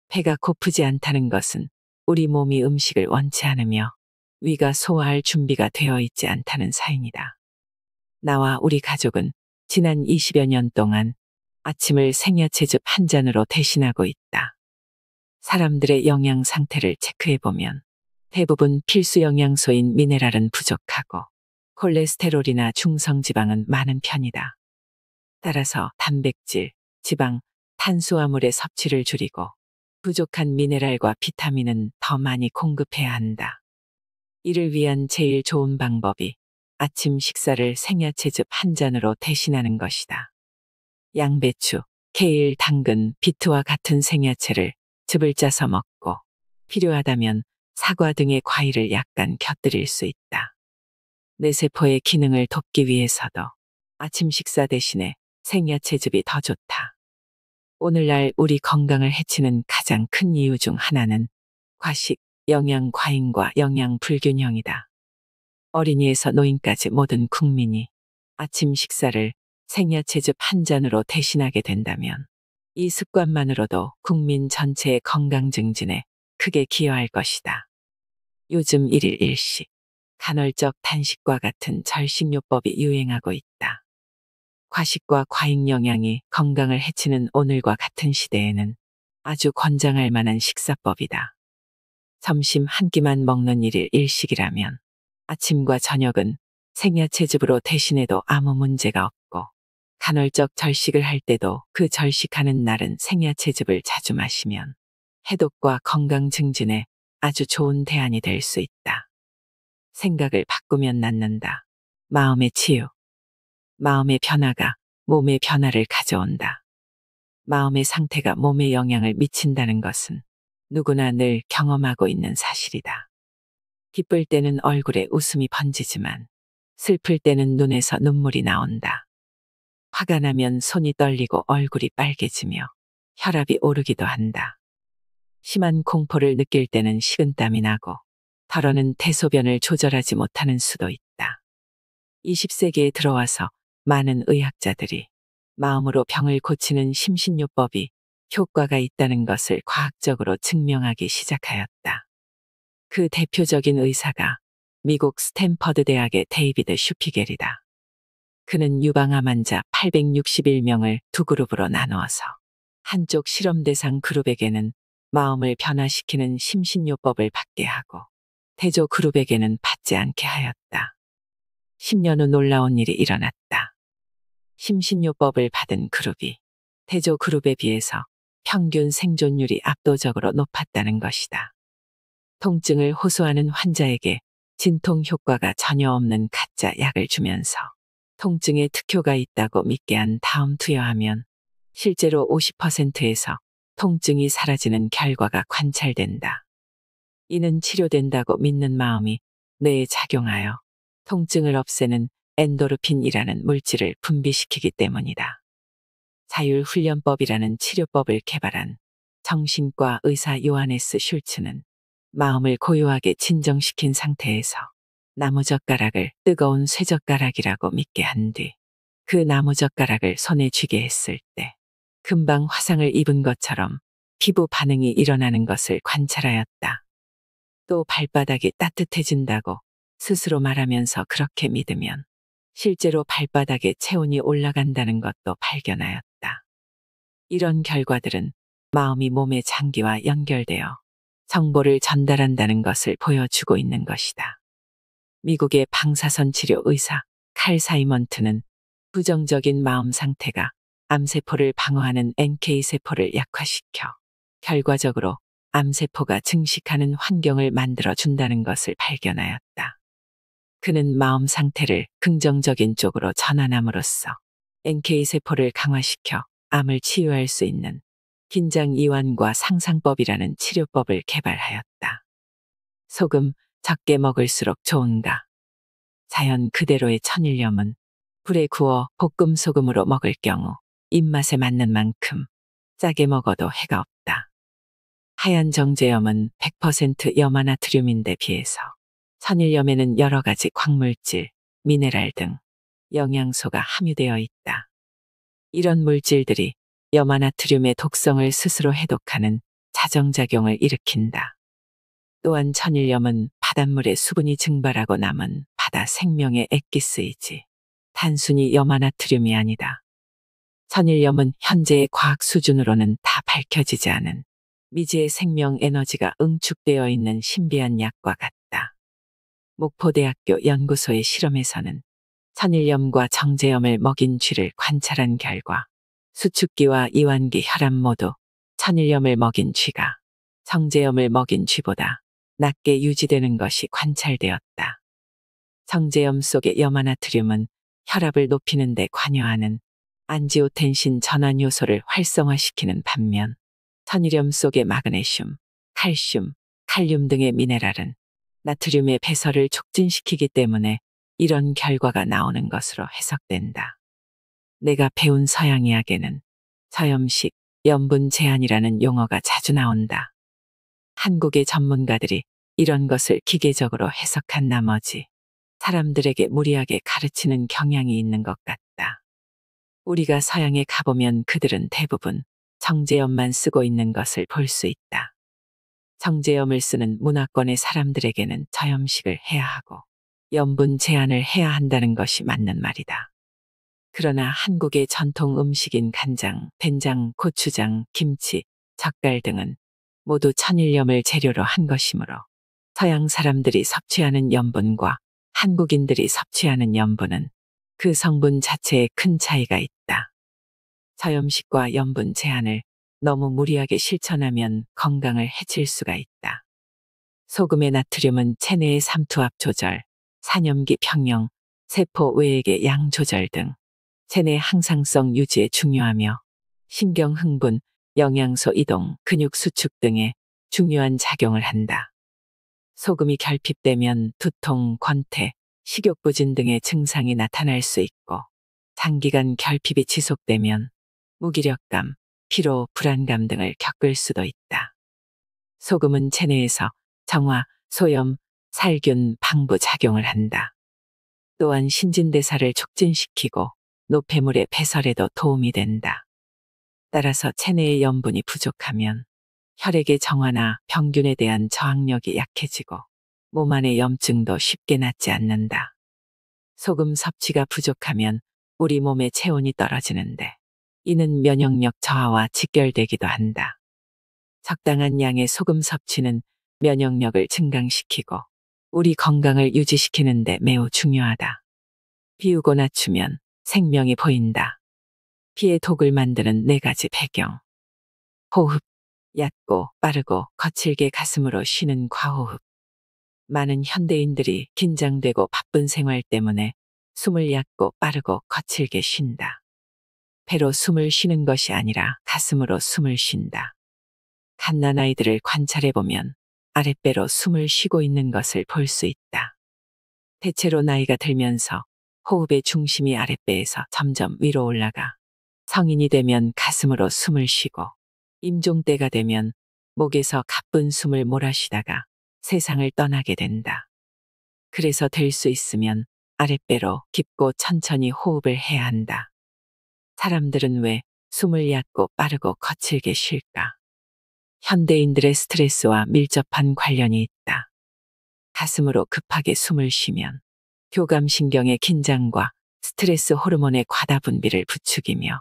배가 고프지 않다는 것은 우리 몸이 음식을 원치 않으며 위가 소화할 준비가 되어 있지 않다는 사인이다. 나와 우리 가족은 지난 20여 년 동안 아침을 생야채즙 한 잔으로 대신하고 있다. 사람들의 영양 상태를 체크해보면 대부분 필수 영양소인 미네랄은 부족하고 콜레스테롤이나 중성지방은 많은 편이다. 따라서 단백질, 지방, 탄수화물의 섭취를 줄이고 부족한 미네랄과 비타민은 더 많이 공급해야 한다. 이를 위한 제일 좋은 방법이 아침 식사를 생야채즙 한 잔으로 대신하는 것이다. 양배추, 케일, 당근, 비트와 같은 생야채를 즙을 짜서 먹고 필요하다면 사과 등의 과일을 약간 곁들일 수 있다. 내 세포의 기능을 돕기 위해서도 아침 식사 대신에 생야채즙이 더 좋다. 오늘날 우리 건강을 해치는 가장 큰 이유 중 하나는 과식, 영양 과잉과 영양 불균형이다. 어린이에서 노인까지 모든 국민이 아침 식사를 생야채즙 한 잔으로 대신하게 된다면 이 습관만으로도 국민 전체의 건강 증진에 크게 기여할 것이다. 요즘 일일 일식, 간헐적 단식과 같은 절식요법이 유행하고 있다. 과식과 과잉 영양이 건강을 해치는 오늘과 같은 시대에는 아주 권장할 만한 식사법이다. 점심 한 끼만 먹는 일일 일식이라면 아침과 저녁은 생야채즙으로 대신해도 아무 문제가 없고 간헐적 절식을 할 때도 그 절식하는 날은 생야채즙을 자주 마시면 해독과 건강 증진에 아주 좋은 대안이 될 수 있다. 생각을 바꾸면 낫는다. 마음의 치유. 마음의 변화가 몸의 변화를 가져온다. 마음의 상태가 몸에 영향을 미친다는 것은 누구나 늘 경험하고 있는 사실이다. 기쁠 때는 얼굴에 웃음이 번지지만 슬플 때는 눈에서 눈물이 나온다. 화가 나면 손이 떨리고 얼굴이 빨개지며 혈압이 오르기도 한다. 심한 공포를 느낄 때는 식은땀이 나고 덜어는 대소변을 조절하지 못하는 수도 있다. 20세기에 들어와서 많은 의학자들이 마음으로 병을 고치는 심신요법이 효과가 있다는 것을 과학적으로 증명하기 시작하였다. 그 대표적인 의사가 미국 스탠퍼드 대학의 데이비드 슈피겔이다. 그는 유방암 환자 861명을 두 그룹으로 나누어서 한쪽 실험 대상 그룹에게는 마음을 변화시키는 심신요법을 받게 하고 대조 그룹에게는 받지 않게 하였다. 10년 후 놀라운 일이 일어났다. 심신요법을 받은 그룹이 대조 그룹에 비해서 평균 생존율이 압도적으로 높았다는 것이다. 통증을 호소하는 환자에게 진통 효과가 전혀 없는 가짜 약을 주면서 통증에 특효가 있다고 믿게 한 다음 투여하면 실제로 50%에서 통증이 사라지는 결과가 관찰된다. 이는 치료된다고 믿는 마음이 뇌에 작용하여 통증을 없애는 엔도르핀이라는 물질을 분비시키기 때문이다. 자율훈련법이라는 치료법을 개발한 정신과 의사 요하네스 슐츠는 마음을 고요하게 진정시킨 상태에서 나무젓가락을 뜨거운 쇠젓가락이라고 믿게 한 뒤 그 나무젓가락을 손에 쥐게 했을 때 금방 화상을 입은 것처럼 피부 반응이 일어나는 것을 관찰하였다. 또 발바닥이 따뜻해진다고 스스로 말하면서 그렇게 믿으면 실제로 발바닥에 체온이 올라간다는 것도 발견하였다. 이런 결과들은 마음이 몸의 장기와 연결되어 정보를 전달한다는 것을 보여주고 있는 것이다. 미국의 방사선 치료 의사 칼 사이먼트는 부정적인 마음 상태가 암세포를 방어하는 NK세포를 약화시켜 결과적으로 암세포가 증식하는 환경을 만들어 준다는 것을 발견하였다. 그는 마음 상태를 긍정적인 쪽으로 전환함으로써 NK세포를 강화시켜 암을 치유할 수 있는 긴장 이완과 상상법이라는 치료법을 개발하였다. 소금 적게 먹을수록 좋은가? 자연 그대로의 천일염은 불에 구워 볶음 소금으로 먹을 경우 입맛에 맞는 만큼 짜게 먹어도 해가 없다. 하얀 정제염은 100% 염화나트륨인데 비해서 천일염에는 여러 가지 광물질, 미네랄 등 영양소가 함유되어 있다. 이런 물질들이 염화나트륨의 독성을 스스로 해독하는 자정작용을 일으킨다. 또한 천일염은 바닷물에 수분이 증발하고 남은 바다 생명의 액기스이지 단순히 염화나트륨이 아니다. 천일염은 현재의 과학 수준으로는 다 밝혀지지 않은 미지의 생명 에너지가 응축되어 있는 신비한 약과 같다. 목포대학교 연구소의 실험에서는 천일염과 정제염을 먹인 쥐를 관찰한 결과 수축기와 이완기 혈압 모두 천일염을 먹인 쥐가 정제염을 먹인 쥐보다 낮게 유지되는 것이 관찰되었다. 정제염 속의 염화나트륨은 혈압을 높이는 데 관여하는 안지오텐신 전환 요소를 활성화시키는 반면 천일염 속의 마그네슘, 칼슘, 칼륨 등의 미네랄은 나트륨의 배설을 촉진시키기 때문에 이런 결과가 나오는 것으로 해석된다. 내가 배운 서양의학에는 저염식, 염분 제한이라는 용어가 자주 나온다. 한국의 전문가들이 이런 것을 기계적으로 해석한 나머지 사람들에게 무리하게 가르치는 경향이 있는 것 같다. 우리가 서양에 가보면 그들은 대부분 정제염만 쓰고 있는 것을 볼 수 있다. 정제염을 쓰는 문화권의 사람들에게는 저염식을 해야 하고 염분 제한을 해야 한다는 것이 맞는 말이다. 그러나 한국의 전통 음식인 간장, 된장, 고추장, 김치, 젓갈 등은 모두 천일염을 재료로 한 것이므로 서양 사람들이 섭취하는 염분과 한국인들이 섭취하는 염분은 그 성분 자체에 큰 차이가 있다. 저염식과 염분 제한을 너무 무리하게 실천하면 건강을 해칠 수가 있다. 소금의 나트륨은 체내의 삼투압 조절, 산염기 평형, 세포 외액의 양 조절 등 체내 항상성 유지에 중요하며 신경 흥분, 영양소 이동, 근육 수축 등에 중요한 작용을 한다. 소금이 결핍되면 두통, 권태, 식욕부진 등의 증상이 나타날 수 있고 장기간 결핍이 지속되면 무기력감, 피로, 불안감 등을 겪을 수도 있다. 소금은 체내에서 정화, 소염, 살균, 방부 작용을 한다. 또한 신진대사를 촉진시키고 노폐물의 배설에도 도움이 된다. 따라서 체내의 염분이 부족하면 혈액의 정화나 병균에 대한 저항력이 약해지고 몸 안의 염증도 쉽게 낫지 않는다. 소금 섭취가 부족하면 우리 몸의 체온이 떨어지는데 이는 면역력 저하와 직결되기도 한다. 적당한 양의 소금 섭취는 면역력을 증강시키고 우리 건강을 유지시키는 데 매우 중요하다. 비우고 낮추면 생명이 보인다. 피의 독을 만드는 4가지 배경. 호흡, 얕고 빠르고 거칠게 가슴으로 쉬는 과호흡. 많은 현대인들이 긴장되고 바쁜 생활 때문에 숨을 얕고 빠르고 거칠게 쉰다. 배로 숨을 쉬는 것이 아니라 가슴으로 숨을 쉰다. 갓난아이들을 관찰해보면 아랫배로 숨을 쉬고 있는 것을 볼 수 있다. 대체로 나이가 들면서 호흡의 중심이 아랫배에서 점점 위로 올라가 성인이 되면 가슴으로 숨을 쉬고 임종 때가 되면 목에서 가쁜 숨을 몰아쉬다가 세상을 떠나게 된다. 그래서 될 수 있으면 아랫배로 깊고 천천히 호흡을 해야 한다. 사람들은 왜 숨을 얕고 빠르고 거칠게 쉴까? 현대인들의 스트레스와 밀접한 관련이 있다. 가슴으로 급하게 숨을 쉬면 교감신경의 긴장과 스트레스 호르몬의 과다 분비를 부추기며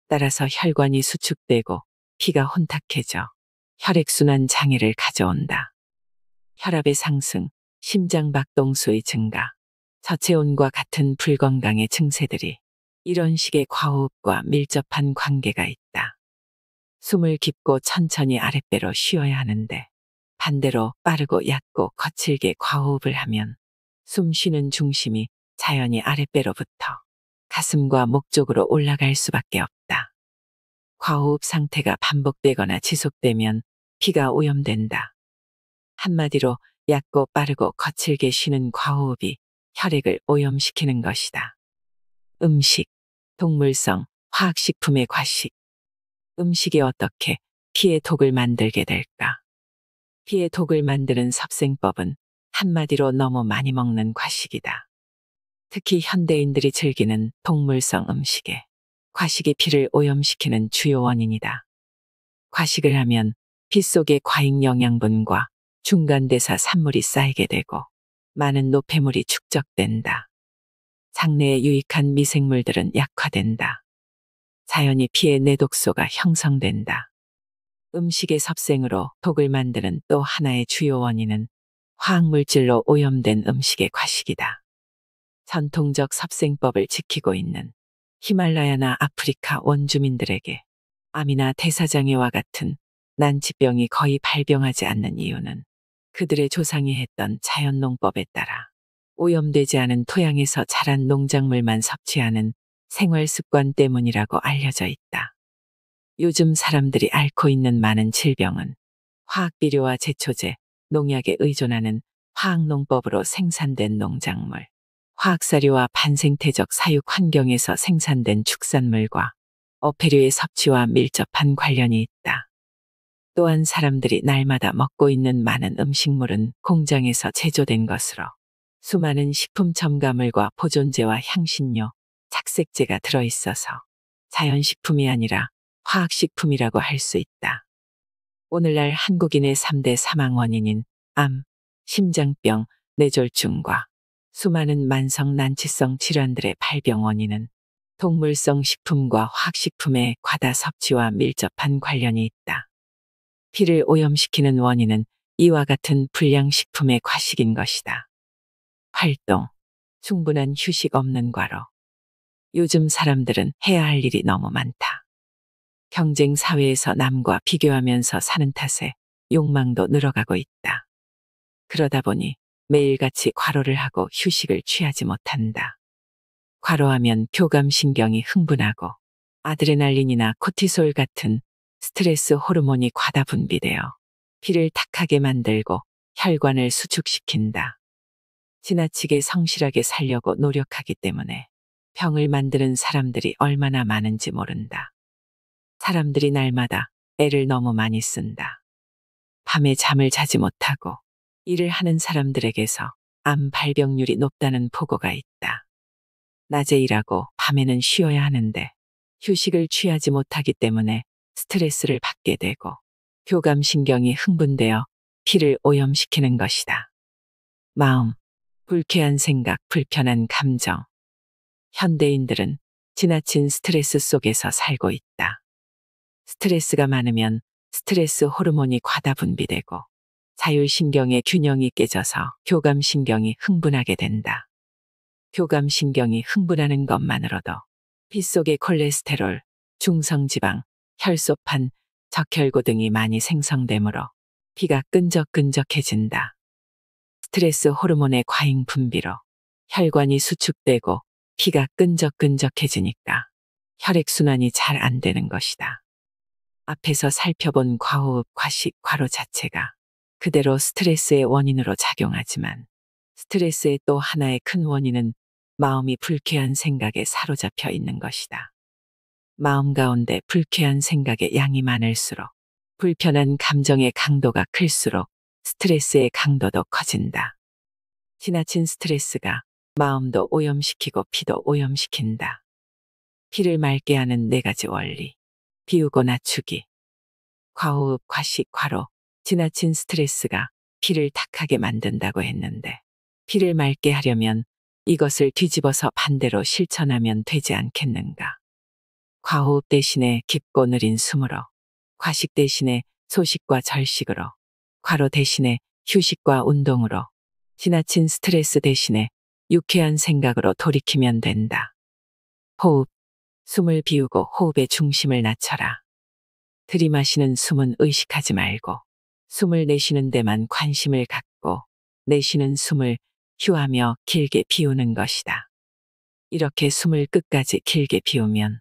따라서 혈관이 수축되고 피가 혼탁해져 혈액순환 장애를 가져온다. 혈압의 상승, 심장박동수의 증가, 저체온과 같은 불건강의 증세들이 이런 식의 과호흡과 밀접한 관계가 있다. 숨을 깊고 천천히 아랫배로 쉬어야 하는데 반대로 빠르고 얕고 거칠게 과호흡을 하면 숨 쉬는 중심이 자연히 아랫배로부터 가슴과 목 쪽으로 올라갈 수밖에 없다. 과호흡 상태가 반복되거나 지속되면 피가 오염된다. 한마디로 얕고 빠르고 거칠게 쉬는 과호흡이 혈액을 오염시키는 것이다. 음식, 동물성, 화학식품의 과식. 음식이 어떻게 피의 독을 만들게 될까? 피의 독을 만드는 섭생법은 한마디로 너무 많이 먹는 과식이다. 특히 현대인들이 즐기는 동물성 음식에 과식이 피를 오염시키는 주요 원인이다. 과식을 하면 피 속에 과잉 영양분과 중간대사 산물이 쌓이게 되고 많은 노폐물이 축적된다. 장내에 유익한 미생물들은 약화된다. 자연히 피의 내독소가 형성된다. 음식의 섭생으로 독을 만드는 또 하나의 주요 원인은 화학물질로 오염된 음식의 과식이다. 전통적 섭생법을 지키고 있는 히말라야나 아프리카 원주민들에게 암이나 대사장애와 같은 난치병이 거의 발병하지 않는 이유는 그들의 조상이 했던 자연농법에 따라 오염되지 않은 토양에서 자란 농작물만 섭취하는 생활 습관 때문이라고 알려져 있다. 요즘 사람들이 앓고 있는 많은 질병은 화학비료와 제초제, 농약에 의존하는 화학농법으로 생산된 농작물, 화학사료와 반생태적 사육 환경에서 생산된 축산물과 어패류의 섭취와 밀접한 관련이 있다. 또한 사람들이 날마다 먹고 있는 많은 음식물은 공장에서 제조된 것으로 수많은 식품 첨가물과 보존제와 향신료, 착색제가 들어있어서 자연식품이 아니라 화학식품이라고 할 수 있다. 오늘날 한국인의 3대 사망 원인인 암, 심장병, 뇌졸중과 수많은 만성 난치성 질환들의 발병 원인은 동물성 식품과 화학식품의 과다 섭취와 밀접한 관련이 있다. 피를 오염시키는 원인은 이와 같은 불량식품의 과식인 것이다. 활동, 충분한 휴식 없는 과로. 요즘 사람들은 해야 할 일이 너무 많다. 경쟁 사회에서 남과 비교하면서 사는 탓에 욕망도 늘어가고 있다. 그러다 보니 매일같이 과로를 하고 휴식을 취하지 못한다. 과로하면 교감신경이 흥분하고 아드레날린이나 코티솔 같은 스트레스 호르몬이 과다 분비되어 피를 탁하게 만들고 혈관을 수축시킨다. 지나치게 성실하게 살려고 노력하기 때문에 병을 만드는 사람들이 얼마나 많은지 모른다. 사람들이 날마다 애를 너무 많이 쓴다. 밤에 잠을 자지 못하고 일을 하는 사람들에게서 암 발병률이 높다는 보고가 있다. 낮에 일하고 밤에는 쉬어야 하는데 휴식을 취하지 못하기 때문에 스트레스를 받게 되고 교감신경이 흥분되어 피를 오염시키는 것이다. 마음, 불쾌한 생각, 불편한 감정. 현대인들은 지나친 스트레스 속에서 살고 있다. 스트레스가 많으면 스트레스 호르몬이 과다 분비되고 자율신경의 균형이 깨져서 교감신경이 흥분하게 된다. 교감신경이 흥분하는 것만으로도 피 속의 콜레스테롤, 중성지방, 혈소판, 적혈구 등이 많이 생성되므로 피가 끈적끈적해진다. 스트레스 호르몬의 과잉 분비로 혈관이 수축되고 피가 끈적끈적해지니까 혈액순환이 잘 안 되는 것이다. 앞에서 살펴본 과호흡, 과식, 과로 자체가 그대로 스트레스의 원인으로 작용하지만 스트레스의 또 하나의 큰 원인은 마음이 불쾌한 생각에 사로잡혀 있는 것이다. 마음 가운데 불쾌한 생각의 양이 많을수록 불편한 감정의 강도가 클수록 스트레스의 강도도 커진다. 지나친 스트레스가 마음도 오염시키고 피도 오염시킨다. 피를 맑게 하는 4가지 원리. 비우고 낮추기. 과호흡, 과식, 과로, 지나친 스트레스가 피를 탁하게 만든다고 했는데 피를 맑게 하려면 이것을 뒤집어서 반대로 실천하면 되지 않겠는가. 과호흡 대신에 깊고 느린 숨으로, 과식 대신에 소식과 절식으로, 과로 대신에 휴식과 운동으로, 지나친 스트레스 대신에 유쾌한 생각으로 돌이키면 된다. 호흡, 숨을 비우고 호흡의 중심을 낮춰라. 들이마시는 숨은 의식하지 말고 숨을 내쉬는 데만 관심을 갖고 내쉬는 숨을 휴하며 길게 비우는 것이다. 이렇게 숨을 끝까지 길게 비우면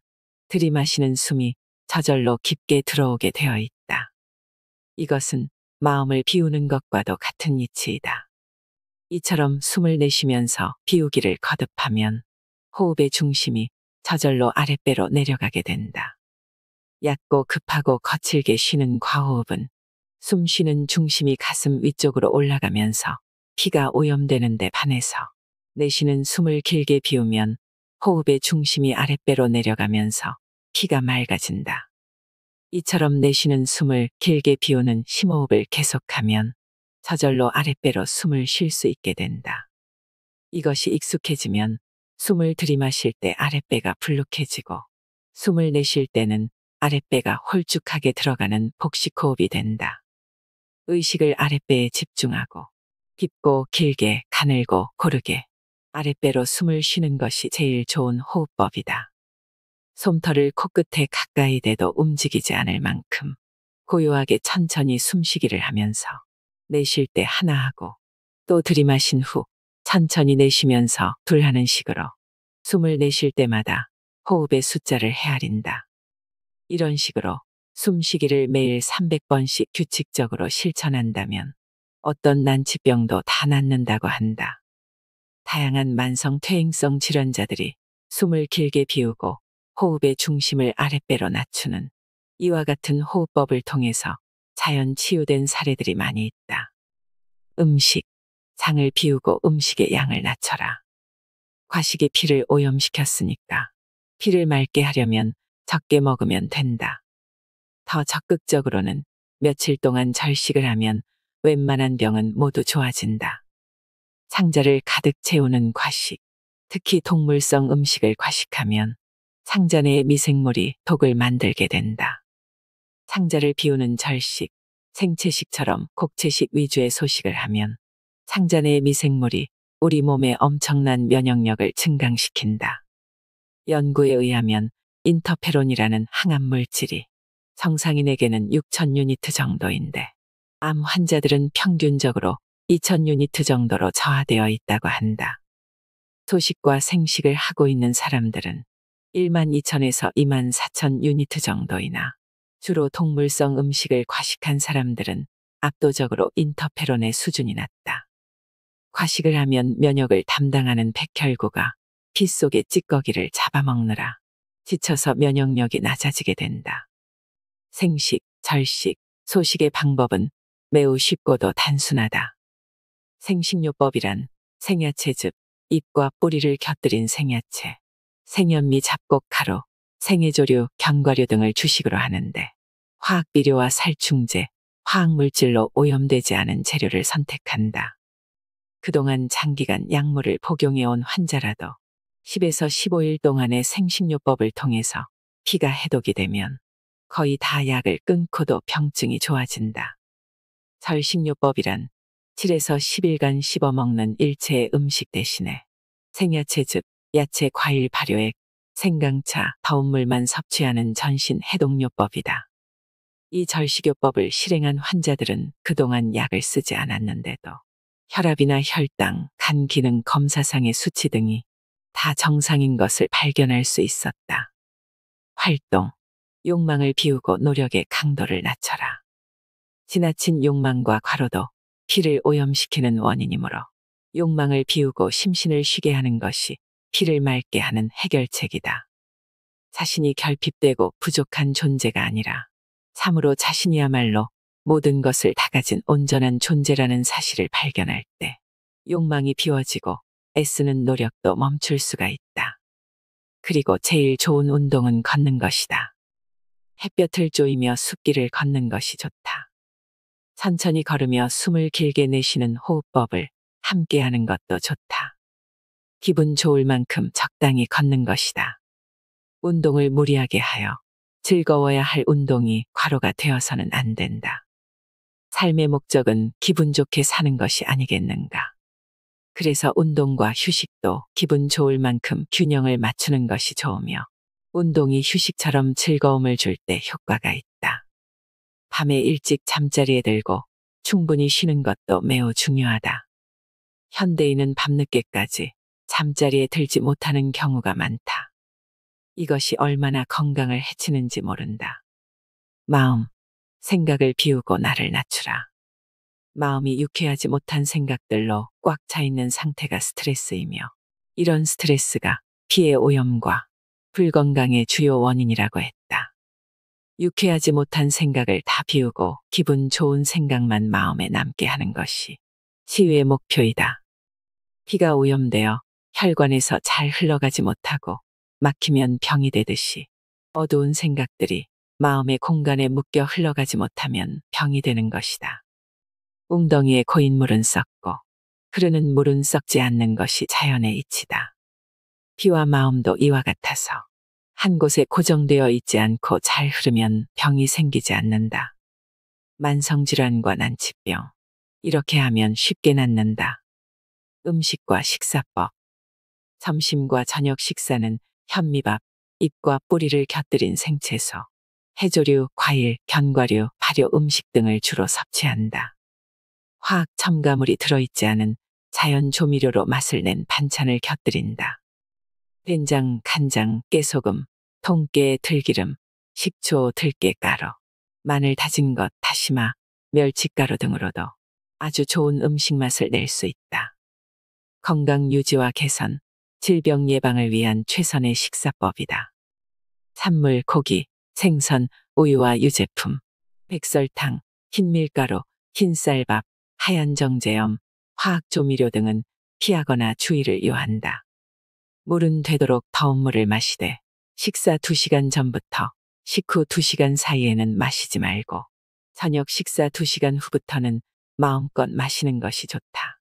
들이마시는 숨이 저절로 깊게 들어오게 되어 있다. 이것은 마음을 비우는 것과도 같은 이치이다. 이처럼 숨을 내쉬면서 비우기를 거듭하면 호흡의 중심이 저절로 아랫배로 내려가게 된다. 얕고 급하고 거칠게 쉬는 과호흡은 숨 쉬는 중심이 가슴 위쪽으로 올라가면서 피가 오염되는 데 반해서 내쉬는 숨을 길게 비우면 호흡의 중심이 아랫배로 내려가면서 피가 맑아진다. 이처럼 내쉬는 숨을 길게 비우는 심호흡을 계속하면 저절로 아랫배로 숨을 쉴 수 있게 된다. 이것이 익숙해지면 숨을 들이마실 때 아랫배가 불룩해지고 숨을 내쉴 때는 아랫배가 홀쭉하게 들어가는 복식호흡이 된다. 의식을 아랫배에 집중하고 깊고 길게 가늘고 고르게 아랫배로 숨을 쉬는 것이 제일 좋은 호흡법이다. 솜털을 코끝에 가까이 대도 움직이지 않을 만큼 고요하게 천천히 숨쉬기를 하면서 내쉴 때 하나 하고 또 들이마신 후 천천히 내쉬면서 둘 하는 식으로 숨을 내쉴 때마다 호흡의 숫자를 헤아린다. 이런 식으로 숨쉬기를 매일 300번씩 규칙적으로 실천한다면 어떤 난치병도 다 낫는다고 한다. 다양한 만성 퇴행성 질환자들이 숨을 길게 비우고 호흡의 중심을 아랫배로 낮추는 이와 같은 호흡법을 통해서 자연 치유된 사례들이 많이 있다. 음식, 장을 비우고 음식의 양을 낮춰라. 과식이 피를 오염시켰으니까 피를 맑게 하려면 적게 먹으면 된다. 더 적극적으로는 며칠 동안 절식을 하면 웬만한 병은 모두 좋아진다. 상자를 가득 채우는 과식, 특히 동물성 음식을 과식하면 상자 내의 미생물이 독을 만들게 된다. 상자를 비우는 절식, 생채식처럼 곡채식 위주의 소식을 하면 상자 내의 미생물이 우리 몸의 엄청난 면역력을 증강시킨다. 연구에 의하면 인터페론이라는 항암 물질이 정상인에게는 6,000유니트 정도인데 암 환자들은 평균적으로 2,000유니트 정도로 저하되어 있다고 한다. 소식과 생식을 하고 있는 사람들은 12,000에서 24,000유니트 정도이나 주로 동물성 음식을 과식한 사람들은 압도적으로 인터페론의 수준이 낮다. 과식을 하면 면역을 담당하는 백혈구가 피 속의 찌꺼기를 잡아먹느라 지쳐서 면역력이 낮아지게 된다. 생식, 절식, 소식의 방법은 매우 쉽고도 단순하다. 생식요법이란 생야채 즙, 잎과 뿌리를 곁들인 생야채, 생현미 잡곡가루, 생해조류, 견과류 등을 주식으로 하는데 화학비료와 살충제, 화학물질로 오염되지 않은 재료를 선택한다. 그동안 장기간 약물을 복용해온 환자라도 10에서 15일 동안의 생식요법을 통해서 피가 해독이 되면 거의 다 약을 끊고도 병증이 좋아진다. 절식요법이란 7에서 10일간 씹어먹는 일체의 음식 대신에 생야채즙, 야채 과일 발효액, 생강차, 더운 물만 섭취하는 전신 해독요법이다. 이 절식요법을 실행한 환자들은 그동안 약을 쓰지 않았는데도 혈압이나 혈당, 간 기능 검사상의 수치 등이 다 정상인 것을 발견할 수 있었다. 활동, 욕망을 비우고 노력의 강도를 낮춰라. 지나친 욕망과 과로도 피를 오염시키는 원인이므로 욕망을 비우고 심신을 쉬게 하는 것이 피를 맑게 하는 해결책이다. 자신이 결핍되고 부족한 존재가 아니라 참으로 자신이야말로 모든 것을 다 가진 온전한 존재라는 사실을 발견할 때 욕망이 비워지고 애쓰는 노력도 멈출 수가 있다. 그리고 제일 좋은 운동은 걷는 것이다. 햇볕을 쬐이며 숲길을 걷는 것이 좋다. 천천히 걸으며 숨을 길게 내쉬는 호흡법을 함께 하는 것도 좋다. 기분 좋을 만큼 적당히 걷는 것이다. 운동을 무리하게 하여 즐거워야 할 운동이 과로가 되어서는 안 된다. 삶의 목적은 기분 좋게 사는 것이 아니겠는가. 그래서 운동과 휴식도 기분 좋을 만큼 균형을 맞추는 것이 좋으며 운동이 휴식처럼 즐거움을 줄 때 효과가 있다. 밤에 일찍 잠자리에 들고 충분히 쉬는 것도 매우 중요하다. 현대인은 밤늦게까지 잠자리에 들지 못하는 경우가 많다. 이것이 얼마나 건강을 해치는지 모른다. 마음, 생각을 비우고 나를 낮추라. 마음이 유쾌하지 못한 생각들로 꽉 차 있는 상태가 스트레스이며 이런 스트레스가 피의 오염과 불건강의 주요 원인이라고 했다. 유쾌하지 못한 생각을 다 비우고 기분 좋은 생각만 마음에 남게 하는 것이 치유의 목표이다. 피가 오염되어 혈관에서 잘 흘러가지 못하고 막히면 병이 되듯이 어두운 생각들이 마음의 공간에 묶여 흘러가지 못하면 병이 되는 것이다. 웅덩이에 고인 물은 썩고 흐르는 물은 썩지 않는 것이 자연의 이치다. 피와 마음도 이와 같아서 한 곳에 고정되어 있지 않고 잘 흐르면 병이 생기지 않는다. 만성질환과 난치병, 이렇게 하면 쉽게 낫는다. 음식과 식사법. 점심과 저녁 식사는 현미밥, 잎과 뿌리를 곁들인 생채소, 해조류, 과일, 견과류, 발효 음식 등을 주로 섭취한다. 화학 첨가물이 들어있지 않은 자연 조미료로 맛을 낸 반찬을 곁들인다. 된장, 간장, 깨소금, 통깨, 들기름, 식초, 들깨가루, 마늘 다진 것, 다시마, 멸치가루 등으로도 아주 좋은 음식 맛을 낼 수 있다. 건강 유지와 개선, 질병 예방을 위한 최선의 식사법이다. 산물, 고기, 생선, 우유와 유제품, 백설탕, 흰밀가루, 흰쌀밥, 하얀 정제염, 화학조미료 등은 피하거나 주의를 요한다. 물은 되도록 더운 물을 마시되 식사 2시간 전부터 식후 2시간 사이에는 마시지 말고 저녁 식사 2시간 후부터는 마음껏 마시는 것이 좋다.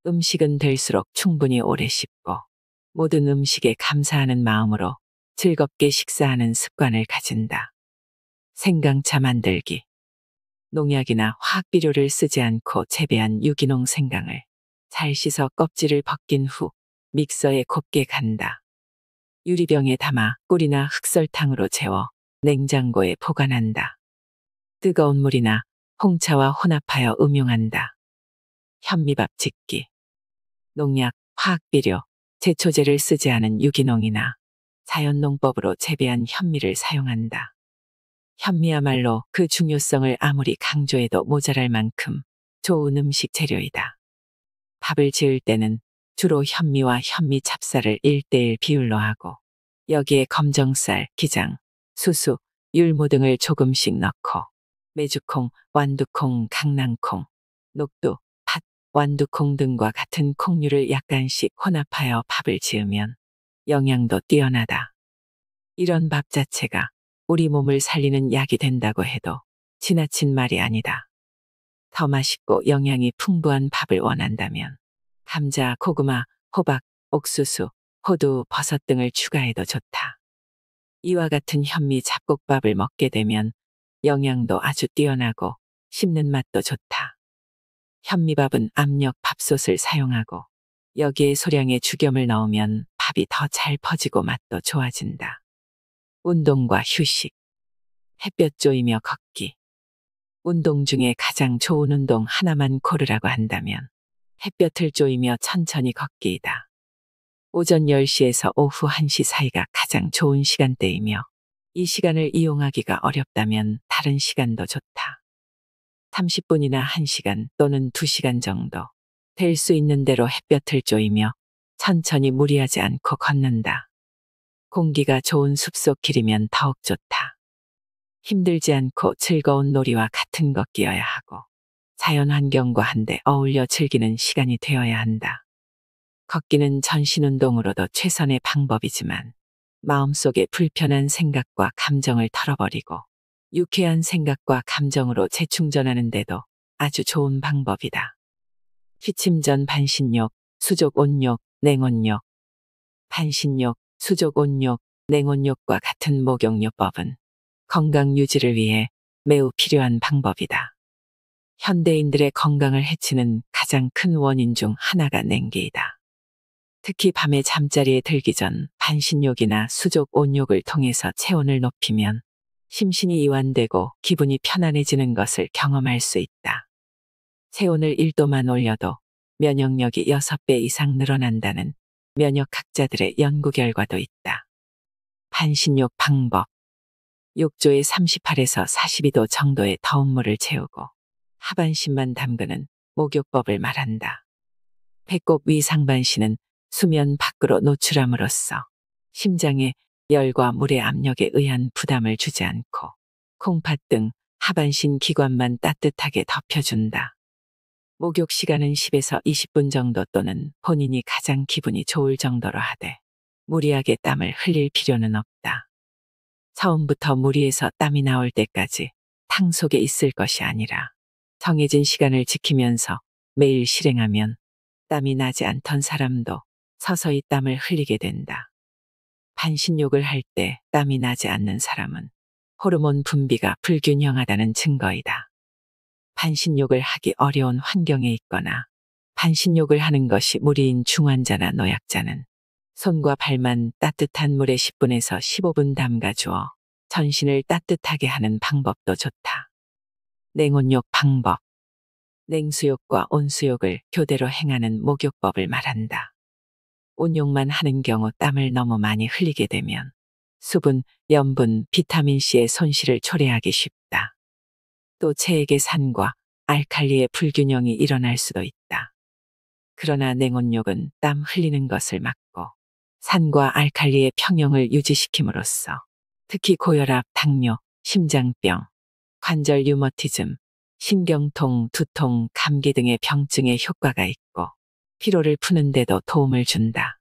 음식은 될수록 충분히 오래 씹고 모든 음식에 감사하는 마음으로 즐겁게 식사하는 습관을 가진다. 생강차 만들기. 농약이나 화학비료를 쓰지 않고 재배한 유기농 생강을 잘 씻어 껍질을 벗긴 후 믹서에 곱게 간다. 유리병에 담아 꿀이나 흑설탕으로 재워 냉장고에 보관한다. 뜨거운 물이나 홍차와 혼합하여 음용한다. 현미밥 짓기. 농약, 화학비료, 제초제를 쓰지 않은 유기농이나 자연농법으로 재배한 현미를 사용한다. 현미야말로 그 중요성을 아무리 강조해도 모자랄 만큼 좋은 음식 재료이다. 밥을 지을 때는 주로 현미와 현미 찹쌀을 1:1 비율로 하고 여기에 검정쌀, 기장, 수수, 율무 등을 조금씩 넣고 메주콩, 완두콩, 강낭콩, 녹두, 팥, 완두콩 등과 같은 콩류를 약간씩 혼합하여 밥을 지으면 영양도 뛰어나다. 이런 밥 자체가 우리 몸을 살리는 약이 된다고 해도 지나친 말이 아니다. 더 맛있고 영양이 풍부한 밥을 원한다면 감자, 고구마, 호박, 옥수수, 호두, 버섯 등을 추가해도 좋다. 이와 같은 현미 잡곡밥을 먹게 되면 영양도 아주 뛰어나고 씹는 맛도 좋다. 현미밥은 압력 밥솥을 사용하고 여기에 소량의 죽염을 넣으면 밥이 더 잘 퍼지고 맛도 좋아진다. 운동과 휴식. 햇볕 쬐이며 걷기. 운동 중에 가장 좋은 운동 하나만 고르라고 한다면 햇볕을 쬐이며 천천히 걷기이다. 오전 10시에서 오후 1시 사이가 가장 좋은 시간대이며 이 시간을 이용하기가 어렵다면 다른 시간도 좋다. 30분이나 1시간 또는 2시간 정도 될 수 있는 대로 햇볕을 쬐이며 천천히 무리하지 않고 걷는다. 공기가 좋은 숲속 길이면 더욱 좋다. 힘들지 않고 즐거운 놀이와 같은 걷기여야 하고 자연 환경과 한데 어울려 즐기는 시간이 되어야 한다. 걷기는 전신운동으로도 최선의 방법이지만 마음속에 불편한 생각과 감정을 털어버리고 유쾌한 생각과 감정으로 재충전하는 데도 아주 좋은 방법이다. 취침전 반신욕, 수족 온욕, 냉온욕. 반신욕, 수족 온욕, 냉온욕과 같은 목욕요법은 건강 유지를 위해 매우 필요한 방법이다. 현대인들의 건강을 해치는 가장 큰 원인 중 하나가 냉기이다. 특히 밤에 잠자리에 들기 전 반신욕이나 수족 온욕을 통해서 체온을 높이면 심신이 이완되고 기분이 편안해지는 것을 경험할 수 있다. 체온을 1도만 올려도 면역력이 6배 이상 늘어난다는 면역학자들의 연구 결과도 있다. 반신욕 방법. 욕조에 38에서 42도 정도의 더운 물을 채우고 하반신만 담그는 목욕법을 말한다. 배꼽 위 상반신은 수면 밖으로 노출함으로써 심장에 열과 물의 압력에 의한 부담을 주지 않고 콩팥 등 하반신 기관만 따뜻하게 덮여준다. 목욕 시간은 10에서 20분 정도 또는 본인이 가장 기분이 좋을 정도로 하되 무리하게 땀을 흘릴 필요는 없다. 처음부터 무리해서 땀이 나올 때까지 탕 속에 있을 것이 아니라 정해진 시간을 지키면서 매일 실행하면 땀이 나지 않던 사람도 서서히 땀을 흘리게 된다. 반신욕을 할 때 땀이 나지 않는 사람은 호르몬 분비가 불균형하다는 증거이다. 반신욕을 하기 어려운 환경에 있거나 반신욕을 하는 것이 무리인 중환자나 노약자는 손과 발만 따뜻한 물에 10분에서 15분 담가 주어 전신을 따뜻하게 하는 방법도 좋다. 냉온욕 방법. 냉수욕과 온수욕을 교대로 행하는 목욕법을 말한다. 온욕만 하는 경우 땀을 너무 많이 흘리게 되면 수분, 염분, 비타민C의 손실을 초래하기 쉽다. 또 체액의 산과 알칼리의 불균형이 일어날 수도 있다. 그러나 냉온욕은 땀 흘리는 것을 막고 산과 알칼리의 평형을 유지시킴으로써 특히 고혈압, 당뇨, 심장병, 관절 류머티즘, 신경통, 두통, 감기 등의 병증에 효과가 있고 피로를 푸는 데도 도움을 준다.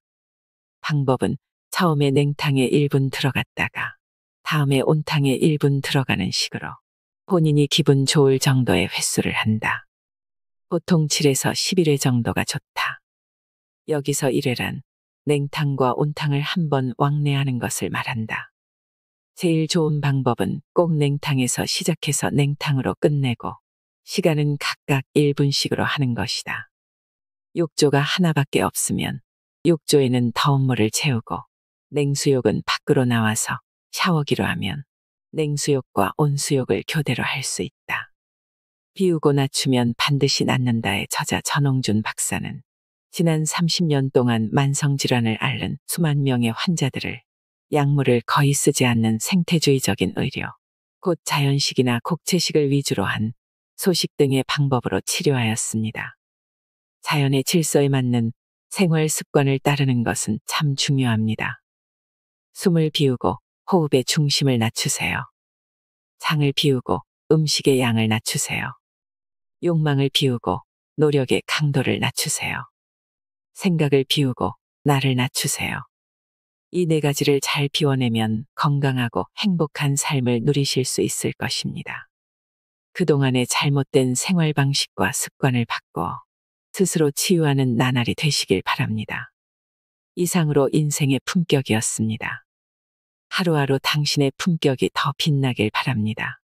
방법은 처음에 냉탕에 1분 들어갔다가 다음에 온탕에 1분 들어가는 식으로 본인이 기분 좋을 정도의 횟수를 한다. 보통 7에서 11회 정도가 좋다. 여기서 1회란 냉탕과 온탕을 한 번 왕래하는 것을 말한다. 제일 좋은 방법은 꼭 냉탕에서 시작해서 냉탕으로 끝내고 시간은 각각 1분씩으로 하는 것이다. 욕조가 하나밖에 없으면 욕조에는 더운 물을 채우고 냉수욕은 밖으로 나와서 샤워기로 하면 냉수욕과 온수욕을 교대로 할 수 있다. 비우고 낮추면 반드시 낫는다의 저자 전홍준 박사는 지난 30년 동안 만성질환을 앓는 수만 명의 환자들을 약물을 거의 쓰지 않는 생태주의적인 의료, 곧 자연식이나 곡체식을 위주로 한 소식 등의 방법으로 치료하였습니다. 자연의 질서에 맞는 생활 습관을 따르는 것은 참 중요합니다. 숨을 비우고 호흡의 중심을 낮추세요. 장을 비우고 음식의 양을 낮추세요. 욕망을 비우고 노력의 강도를 낮추세요. 생각을 비우고 나를 낮추세요. 이 4가지를 잘 비워내면 건강하고 행복한 삶을 누리실 수 있을 것입니다. 그동안의 잘못된 생활 방식과 습관을 바꿔 스스로 치유하는 나날이 되시길 바랍니다. 이상으로 인생의 품격이었습니다. 하루하루 당신의 품격이 더 빛나길 바랍니다.